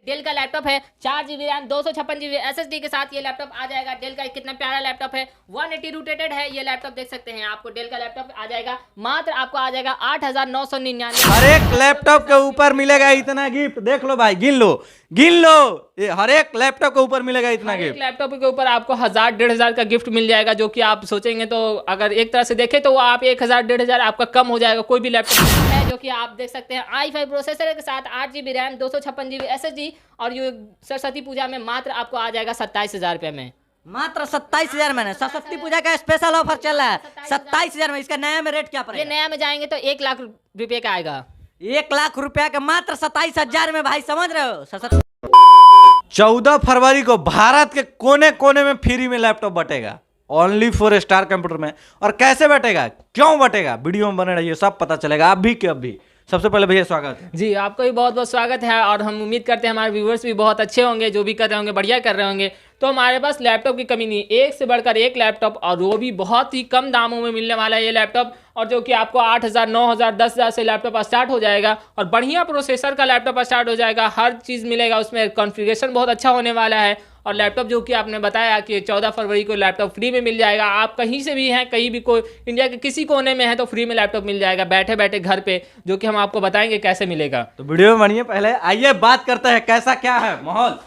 Del का laptop है, 4 GB RAM, 256 GB SSD के साथ ये लैपटॉप आ जाएगा। डेल का कितना प्यारा लैपटॉप है, 180 रोटेटेड है ये लैपटॉप, देख सकते हैं। आपको डेल का लैपटॉप आ जाएगा, मात्र आपको आ जाएगा 8,999। हर एक लैपटॉप के ऊपर मिलेगा इतना गिफ्ट। देख लो भाई, गिन लो गिन लो, ये हर एक लैपटॉप के ऊपर मिलेगा इतना गिफ्ट। लैपटॉप के ऊपर आपको 1,000-1,500 का गिफ्ट मिल जाएगा, जो कि आप सोचेंगे तो अगर एक तरह से देखें तो वो आप 1,000-1,500 आपका कम हो जाएगा। कोई भी लैपटॉप है जो कि आप देख सकते हैं i5 प्रोसेसर के साथ 8 GB रैम, 256 GB SSD, और ये सरस्वती पूजा में मात्र आपको आ जाएगा 27,000 रुपये में। मात्र 27,000 में। सरस्वती पूजा का स्पेशल ऑफर चल रहा है 27,000 में। इसका नया में रेट क्या ये पड़ेगा? नया में जाएंगे तो 1 लाख रुपये का आएगा। 1 लाख रुपया का मात्र 27,000 में भाई, समझ रहे हो? 14 फरवरी को भारत के कोने कोने में फ्री में लैपटॉप बटेगा, ओनली फॉर स्टार कंप्यूटर में। और कैसे बटेगा, क्यों बटेगा, वीडियो में बने रहिए, सब पता चलेगा। आप भी के अभी सबसे पहले भैया स्वागत है। जी, आपको भी बहुत बहुत स्वागत है, और हम उम्मीद करते हैं हमारे व्यूवर्स भी बहुत अच्छे होंगे, जो भी कर रहे होंगे बढ़िया कर रहे होंगे। तो हमारे पास लैपटॉप की कमी नहीं, एक से बढ़कर एक लैपटॉप, और वो भी बहुत ही कम दामों में मिलने वाला है ये लैपटॉप। और जो कि आपको 8,000, 9,000, 10,000 से लैपटॉप स्टार्ट हो जाएगा, और बढ़िया प्रोसेसर का लैपटॉप स्टार्ट हो जाएगा। हर चीज़ मिलेगा उसमें, कॉन्फ़िगरेशन बहुत अच्छा होने वाला है। और लैपटॉप जो कि आपने बताया कि 14 फरवरी को लैपटॉप फ्री में मिल जाएगा। आप कहीं से भी हैं, कहीं भी, कोई इंडिया के किसी कोने में है तो फ्री में लैपटॉप मिल जाएगा बैठे बैठे घर पे, जो कि हम आपको बताएंगे कैसे मिलेगा। तो वीडियो में बनिए, पहले आइए बात करते हैं कैसा क्या है माहौल,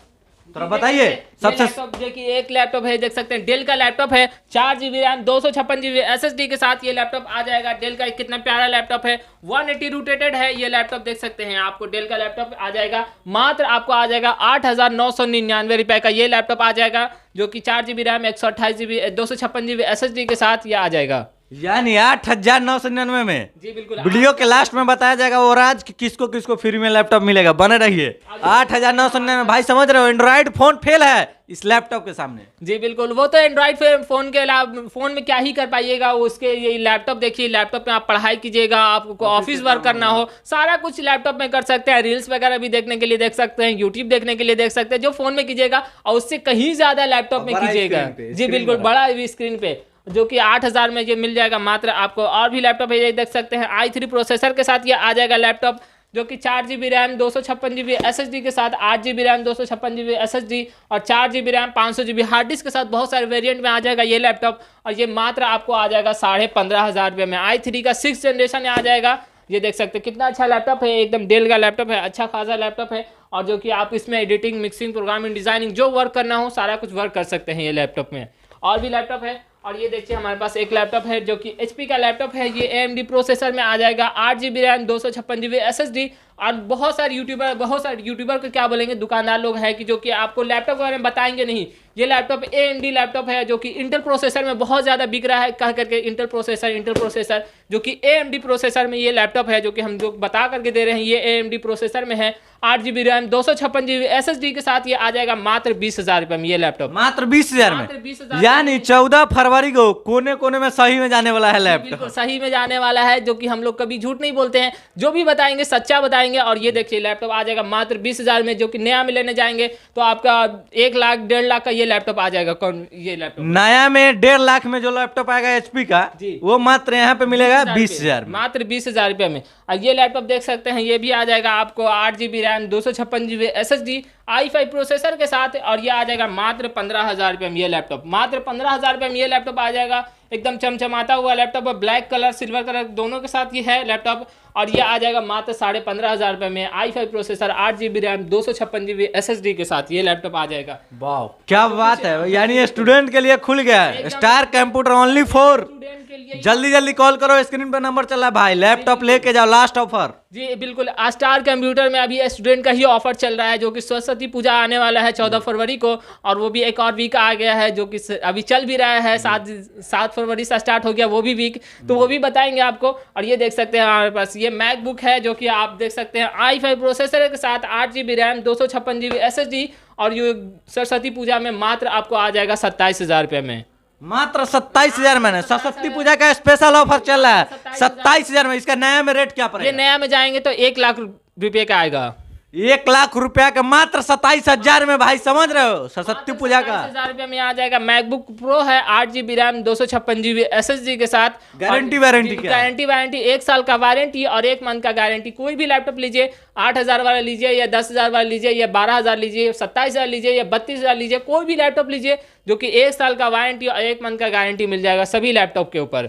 थोड़ा बताइए। सबसे लैपटॉप जो कि एक लैपटॉप है, देख सकते हैं डेल का लैपटॉप है, 4 GB रैम, 256 GB SSD के साथ ये लैपटॉप आ जाएगा। डेल का कितना प्यारा लैपटॉप है, 180 रोटेटेड है ये लैपटॉप, देख सकते हैं। आपको डेल का लैपटॉप आ जाएगा, मात्र आपको आ जाएगा 8,999 रुपए का ये लैपटॉप आ जाएगा, जो कि 4 GB RAM, 128 GB, 256 GB SSD के साथ ये आ जाएगा, यानी 8,999 में। जी बिल्कुल। वीडियो के लास्ट में बताया जाएगा वो राज कि किसको किसको फ्री में लैपटॉप मिलेगा, बने रहिए। 8,999 भाई, समझ रहे हो, एंड्रॉइड फोन फेल है इस लैपटॉप के सामने। जी बिल्कुल, वो तो एंड्रॉइड फोन के अलावा फोन में क्या ही कर पाइएगा, उसके ये लैपटॉप देखिए, लैपटॉप में आप पढ़ाई कीजिएगा, आपको ऑफिस वर्क करना हो, सारा कुछ लैपटॉप में कर सकते हैं। रील्स वगैरह भी देखने के लिए देख सकते हैं, यूट्यूब देखने के लिए देख सकते हैं, जो फोन में कीजिएगा, और उससे कहीं ज्यादा लैपटॉप में कीजिएगा। जी बिल्कुल, बड़ा स्क्रीन पे, जो कि 8,000 में ये मिल जाएगा मात्र आपको। और भी लैपटॉप है, ये देख सकते हैं, i3 प्रोसेसर के साथ ये आ जाएगा लैपटॉप, जो कि 4 GB रैम, 256 GB SSD के साथ, 8 GB रैम, 256 GB SSD, और 4 GB RAM, 500 GB hard disk के साथ बहुत सारे वेरिएंट में आ जाएगा ये लैपटॉप। और ये मात्र आपको आ जाएगा 15,500 रुपये में। i3 का 6th जनरेशन आ जाएगा। ये देख सकते हैं कितना अच्छा लैपटॉप है, एकदम डेल का लैपटॉप है, अच्छा खासा लैपटॉप है। और जो कि आप इसमें एडिटिंग, मिक्सिंग, प्रोग्रामिंग, डिजाइनिंग जो वर्क करना हो सारा कुछ वर्क कर सकते हैं ये लैपटॉप में। और भी लैपटॉप है, और ये देखिए हमारे पास एक लैपटॉप है जो कि HP का लैपटॉप है, ये AMD प्रोसेसर में आ जाएगा, 8 GB रैम, 256 GB SSD। और बहुत सारे यूट्यूबर को क्या बोलेंगे, दुकानदार लोग हैं कि जो कि आपको लैपटॉप के बारे में बताएंगे नहीं। ये लैपटॉप AMD लैपटॉप है, जो कि इंटेल प्रोसेसर में बहुत ज़्यादा बिक रहा है, कह करके इंटेल प्रोसेसर, जो कि AMD प्रोसेसर में ये लैपटॉप है, जो कि हम जो बता करके दे रहे हैं, ये AMD प्रोसेसर में है, 8 GB रैम, 256 GB SSD के साथ ये आ जाएगा मात्र 20,000 रुपये में ये लैपटॉप, मात्र 20,000 मात्र में। 20,000 यानी 14 फरवरी को कोने कोने में सही में जाने वाला है लैपटॉप, बिल्कुल सही में जाने वाला है, जो कि हम लोग कभी झूठ नहीं बोलते हैं, जो भी बताएंगे सच्चा बताएंगे। और ये देखिए लैपटॉप आ जाएगा मात्र 20,000 में, जो कि नया में लेने जाएंगे तो आपका 1 लाख 1.5 लाख का ये लैपटॉप आ जाएगा। कौन ये लैपटॉप नया में 1.5 लाख में जो लैपटॉप आएगा HP का, वो मात्र यहाँ पे मिलेगा 20,000 में, मात्र 20,000 रुपये में। और ये लैपटॉप देख सकते हैं, ये भी आ जाएगा आपको 8 GB RAM, 256 GB SSD, i5 processor के साथ, और ये आ जाएगा मात्र 15,000 रुपये में ये लैपटॉप, मात्र 15,000 रुपये में ये लैपटॉप आ जाएगा। एकदम चमचमाता हुआ लैपटॉप है, ब्लैक कलर, सिल्वर कलर दोनों के साथ ये है लैपटॉप। और ये आ जाएगा मात्र 15,500 रुपये में, i5 processor, 8 GB RAM, 256 GB SSD के साथ ये लैपटॉप आ जाएगा। वाह क्या बात है, यानी स्टूडेंट के लिए खुल गया है star computer, only for. Student के लिए जल्दी जल्दी कॉल करो, स्क्रीन पे नंबर चल रहा है भाई, लैपटॉप लेके जाओ, लास्ट ऑफर। जी बिल्कुल, स्टार कंप्यूटर में अभी स्टूडेंट का ही ऑफर चल रहा है, जो कि सरस्वती पूजा आने वाला है 14 फरवरी को, और वो भी एक और वीक आ गया है, जो कि अभी चल भी रहा है, 7 फरवरी से स्टार्ट हो गया वो भी वीक, तो वो भी बताएंगे आपको। और ये देख सकते हैं हमारे पास ये मैकबुक है, जो कि आप देख सकते हैं i5 प्रोसेसर के साथ, 8 GB रैम, 256 GB SSD, और ये सरस्वती पूजा में मात्र आपको आ जाएगा 27,000 रुपये में, मात्र 27,000 में। सरस्वती पूजा का स्पेशल ऑफर चल रहा है 27,000 में। इसका नया में रेट क्या ये पड़ेगा? नया में जाएंगे तो 1 लाख रुपये का आएगा। 1,00,000 रुपया का मात्र 27,000 में भाई, समझ रहे हो, सरस्वती पूजा का। 27,000 में आ जाएगा। मैकबुक प्रो है 8 GB रैम 256 GB SSD के साथ। गारंटी वारंटी क्या है? गारंटी वारंटी 1 साल का वारंटी और 1 मंथ का गारंटी। कोई भी लैपटॉप लीजिए, 8,000 वाला लीजिए या 10,000 वाला लीजिए या 12,000 लीजिए, 27,000 लीजिए या 32,000 लीजिए, कोई भी लैपटॉप लीजिए जो कि 1 साल का वारंटी और 1 मंथ का गारंटी मिल जाएगा सभी लैपटॉप के ऊपर।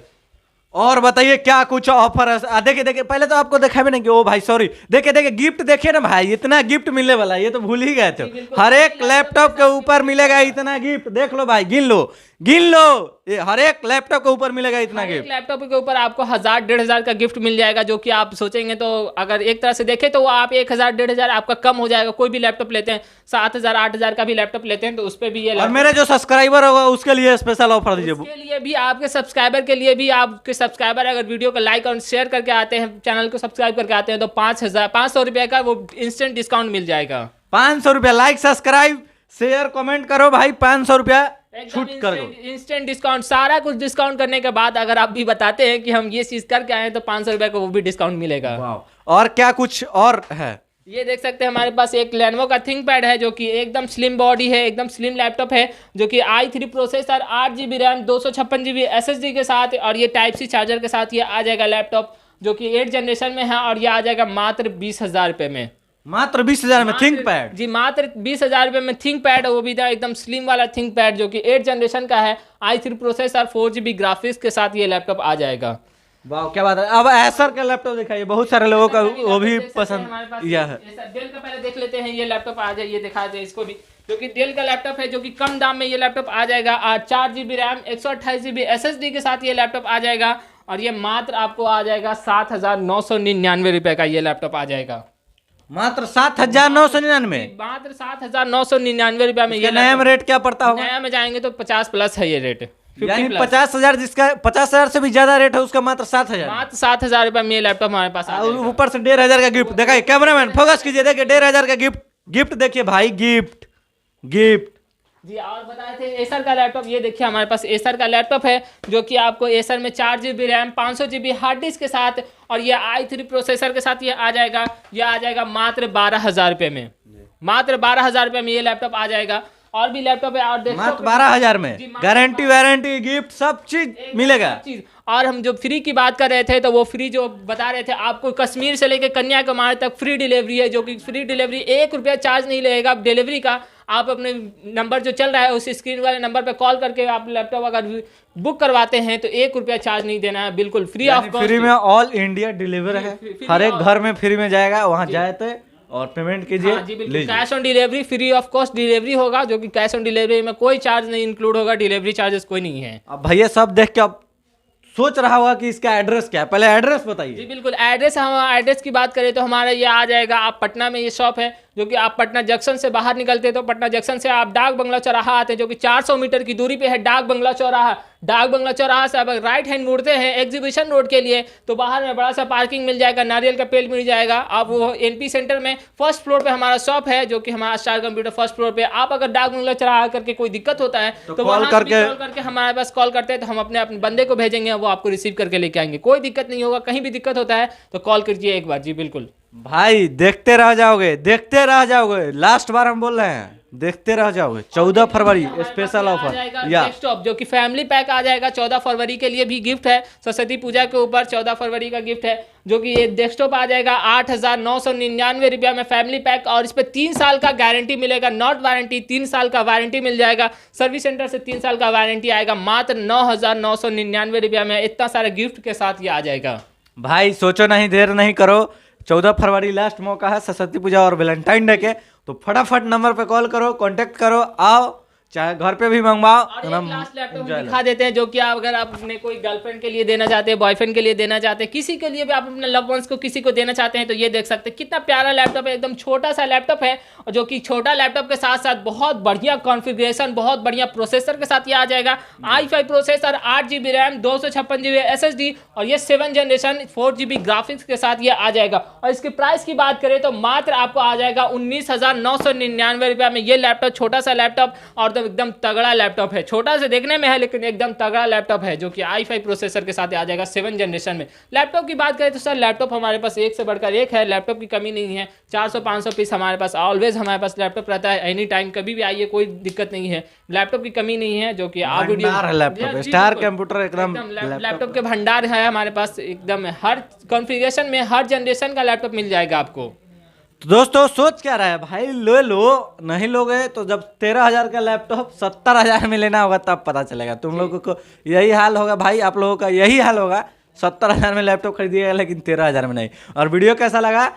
और बताइए क्या कुछ ऑफर है? देखिए देखिए, पहले तो आपको देखा भी नहीं कि ओ भाई सॉरी, देखिए देखिए गिफ्ट देखिए ना भाई, इतना गिफ्ट मिलने वाला है, ये तो भूल ही गए थे। हर एक लैपटॉप के ऊपर मिलेगा इतना गिफ्ट, देख लो भाई, गिन लो, ये हर एक लैपटॉप के ऊपर मिलेगा इतना गिफ्ट। लैपटॉप के ऊपर आपको 1,000-1,500 का गिफ्ट मिल जाएगा, जो कि आप सोचेंगे तो अगर एक तरह से देखें तो वो आप 1,000-1,500 आपका कम हो जाएगा। कोई भी लैपटॉप लेते हैं 7,000-8,000 का भी लैपटॉप लेते हैं तो उस पर भी ये और मेरे जो सब्सक्राइबर होगा उसके लिए स्पेशल ऑफर दीजिए। उसके लिए भी, आपके सब्सक्राइबर के लिए भी, आपके सब्सक्राइबर अगर वीडियो को लाइक और शेयर करके आते हैं, चैनल को सब्सक्राइब करके आते हैं तो 500 रुपये का वो इंस्टेंट डिस्काउंट मिल जाएगा। 500 रुपया, लाइक सब्सक्राइब शेयर कमेंट करो भाई, 500 रुपया छूट कर दो। इंस्टेंट डिस्काउंट, सारा कुछ डिस्काउंट करने के बाद अगर आप भी बताते हैं कि हम ये चीज करके आए हैं तो 500 रुपये का वो भी डिस्काउंट मिलेगा। और क्या कुछ और है? ये देख सकते हैं हमारे पास एक लेनोवो का थिंकपैड है जो कि एकदम स्लिम बॉडी है, एकदम स्लिम लैपटॉप है, जो कि i3 processor 8 GB RAM 256 GB SSD के साथ और ये टाइप सी चार्जर के साथ ये आ जाएगा लैपटॉप, जो कि 8 जनरेशन में है और ये आ जाएगा मात्र 20,000 रुपये में। मात्र 20,000 में थिंकपैड? जी मात्र 20,000 रुपये में थिंकपैड, वो भी था एकदम स्लिम वाला थिंकपैड जो कि 8 जनरेशन का है, i3 प्रोसेसर 4 GB ग्राफिक्स के साथ ये लैपटॉप आ जाएगा। वाह क्या बात है। अब एसर का लैपटॉप दिखाइए, बहुत सारे लोगों का वो भी पसंद या है। डेल का पहले देख लेते हैं, ये लैपटॉप आ जाए, ये दिखा दे इसको भी, जो कि डेल का लैपटॉप है, जो कि कम दाम में ये लैपटॉप आ जाएगा। 4 GB रैम 128 GB SSD के साथ ये लैपटॉप आ जाएगा और ये मात्र आपको आ जाएगा 7,999 रुपये का ये लैपटॉप आ जाएगा। मात्र 7,999? मात्र 7,999 रुपये में। ये नया में रेट क्या पड़ता होगा? नया में जाएंगे तो 50+ है ये रेट, यानी 50,000, जिसका 50,000 से भी ज्यादा रेट है उसका मात्र 7,000। मात्र 7,000 रुपये में ये लैपटॉप हमारे पास आ जाएगा। ऊपर से 1,500 का गिफ्ट। देखिए कैमरामैन फोकस कीजिए, देखिए 1,500 का गिफ्ट देखिए भाई, गिफ्ट जी। और बताए थे एसर का लैपटॉप, ये देखिए हमारे पास एसर का लैपटॉप है जो कि आपको एसर में 4 GB RAM 500 GB hard disk के साथ और ये i3 प्रोसेसर के साथ ये आ जाएगा। ये आ जाएगा मात्र 12,000 रुपये में। मात्र 12,000 रुपये में ये लैपटॉप आ जाएगा। और भी लैपटॉप है और मात्र 12,000 में गारंटी वारंटी गिफ्ट सब चीज मिलेगा। और हम जो फ्री की बात कर रहे थे तो वो फ्री जो बता रहे थे आपको, कश्मीर से लेकर कन्याकुमारी तक फ्री डिलीवरी है, जो कि फ्री डिलीवरी 1 रुपया चार्ज नहीं लगेगा डिलीवरी का। आप अपने नंबर जो चल रहा है उस स्क्रीन वाले नंबर पे कॉल करके आप लैपटॉप अगर बुक करवाते हैं तो 1 रुपया चार्ज नहीं देना है, बिल्कुल फ्री ऑफ कॉस्ट। फ्री में ऑल इंडिया डिलीवर है, हर एक घर में फ्री में जाएगा, वहाँ जाए तो और पेमेंट कीजिए। हाँ जी बिल्कुल, cash on delivery, free of cost delivery होगा, जो कि कैश ऑन डिलीवरी में कोई चार्ज नहीं इंक्लूड होगा, डिलीवरी चार्जेस कोई नहीं है। अब भैया सब देख के अब सोच रहा होगा कि इसका एड्रेस क्या है, पहले एड्रेस बताइए। जी बिल्कुल, एड्रेस, हम एड्रेस की बात करें तो हमारा ये आ जाएगा, आप पटना में ये शॉप है, जो कि आप पटना जंक्शन से बाहर निकलते हैं तो पटना जंक्शन से आप डाक बंगला चौराहा आते हैं, जो कि 400 मीटर की दूरी पे है डाक बंगला चौराहा। डाक बंगला चौराहा से आप राइट हैंड मुड़ते हैं एग्जीबिशन रोड के लिए तो बाहर में बड़ा सा पार्किंग मिल जाएगा, नारियल का पेड़ मिल जाएगा। आप वो एनपी सेंटर में फर्स्ट फ्लोर पे हमारा शॉप है, जो कि हमारा स्टार कंप्यूटर फर्स्ट फ्लोर पे। आप अगर डाक बंगला चौराहा करके कोई दिक्कत होता है तो कॉल करके हमारे पास कॉल करते हैं तो हम अपने बंदे को भेजेंगे, वो आपको रिसीव करके लेके आएंगे। कोई दिक्कत नहीं होगा, कहीं भी दिक्कत होता है तो कॉल कीजिए एक बार। जी बिल्कुल भाई, देखते रह जाओगे, लास्ट बार हम बोल रहे हैं, देखते रह जाओगे। 14 फरवरी स्पेशल ऑफर या डेस्कटॉप, जो कि फैमिली पैक आ जाएगा। 14 फरवरी के लिए भी गिफ्ट है, सरस्वती पूजा के ऊपर 14 फरवरी का गिफ्ट है, जो कि ये डेस्कटॉप आ जाएगा 8,999 रुपया में फैमिली पैक। और इस पर 3 साल का गारंटी मिलेगा, नॉट वारंटी, 3 साल का वारंटी मिल जाएगा। सर्विस सेंटर से 3 साल का वारंटी आएगा, मात्र 9,999 रुपया में इतना सारा गिफ्ट के साथ ये आ जाएगा। भाई सोचो नहीं, देर नहीं करो, 14 फरवरी लास्ट मौका है सरस्वती पूजा और वैलेंटाइन डे के, तो फटाफट नंबर पे कॉल करो, कांटेक्ट करो, आओ, चाहे घर पे भी मंगवाओ। और एक लास्ट लैपटॉप दिखा देते हैं, जो कि आप अगर आप अपने कोई गर्लफ्रेंड के लिए देना चाहते हैं, बॉयफ्रेंड के लिए देना चाहते हैं, किसी के लिए भी आप अपने लव वंस को किसी को देना चाहते हैं तो ये देख सकते हैं कितना प्यारा लैपटॉप है। एकदम छोटा सा लैपटॉप है, और जो कि छोटा लैपटॉप के साथ साथ बहुत बढ़िया कॉन्फ़िगरेशन, बहुत बढ़िया प्रोसेसर के साथ ये आ जाएगा। i5 processor, 8 GB RAM 256 GB SSD और ये 7 जनरेशन 4 GB ग्राफिक्स के साथ ये आ जाएगा। और इसकी प्राइस की बात करें तो मात्र आपको आ जाएगा 19,999 रुपया में ये लैपटॉप, छोटा सा लैपटॉप। और मतलब एकदम तगड़ा लैपटॉप है, छोटा से देखने में है लेकिन एकदम तगड़ा लैपटॉप है, जो कि i5 प्रोसेसर के साथ आ जाएगा 7 जनरेशन में। लैपटॉप की बात करें तो सर लैपटॉप हमारे पास एक से बढ़कर एक है, लैपटॉप की कमी नहीं है। 400-500 पीस हमारे पास ऑलवेज हमारे पास लैपटॉप रहता है, एनी टाइम कभी भी आइए, कोई दिक्कत नहीं है, लैपटॉप की कमी नहीं है। जो कि आप वीडियो भंडार है लैपटॉप, स्टार कंप्यूटर एकदम लैपटॉप के भंडार है हमारे पास एकदम, हर कॉन्फ़िगरेशन में हर जनरेशन का लैपटॉप मिल जाएगा आपको। तो दोस्तों सोच क्या रहा है भाई, लो नहीं लोगे तो जब 13,000 का लैपटॉप 70,000 में लेना होगा तब पता चलेगा। तुम लोगों को यही हाल होगा भाई, आप लोगों का यही हाल होगा, 70,000 में लैपटॉप खरीदिएगा लेकिन 13,000 में नहीं। और वीडियो कैसा लगा,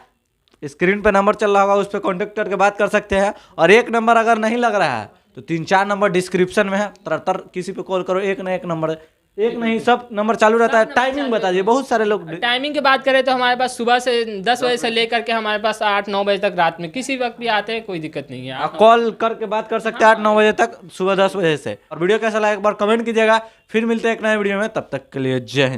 स्क्रीन पे नंबर चल रहा होगा, उस पर कॉन्टेक्ट करके बात कर सकते हैं। और एक नंबर अगर नहीं लग रहा है तो 3-4 नंबर डिस्क्रिप्शन में है, तरतर किसी पे कॉल करो, एक ना एक नंबर, एक नहीं सब नंबर चालू रहता है। टाइमिंग बता दीजिए, बहुत सारे लोग टाइमिंग की बात करें तो हमारे पास सुबह से 10 बजे से लेकर के हमारे पास 8-9 बजे तक रात में किसी वक्त भी आते हैं, कोई दिक्कत नहीं है। आप कॉल करके बात कर सकते हैं 8-9 बजे तक, सुबह 10 बजे से। और वीडियो कैसा लगा एक बार कमेंट कीजिएगा। फिर मिलते हैं एक नए वीडियो में, तब तक के लिए जय हिंद।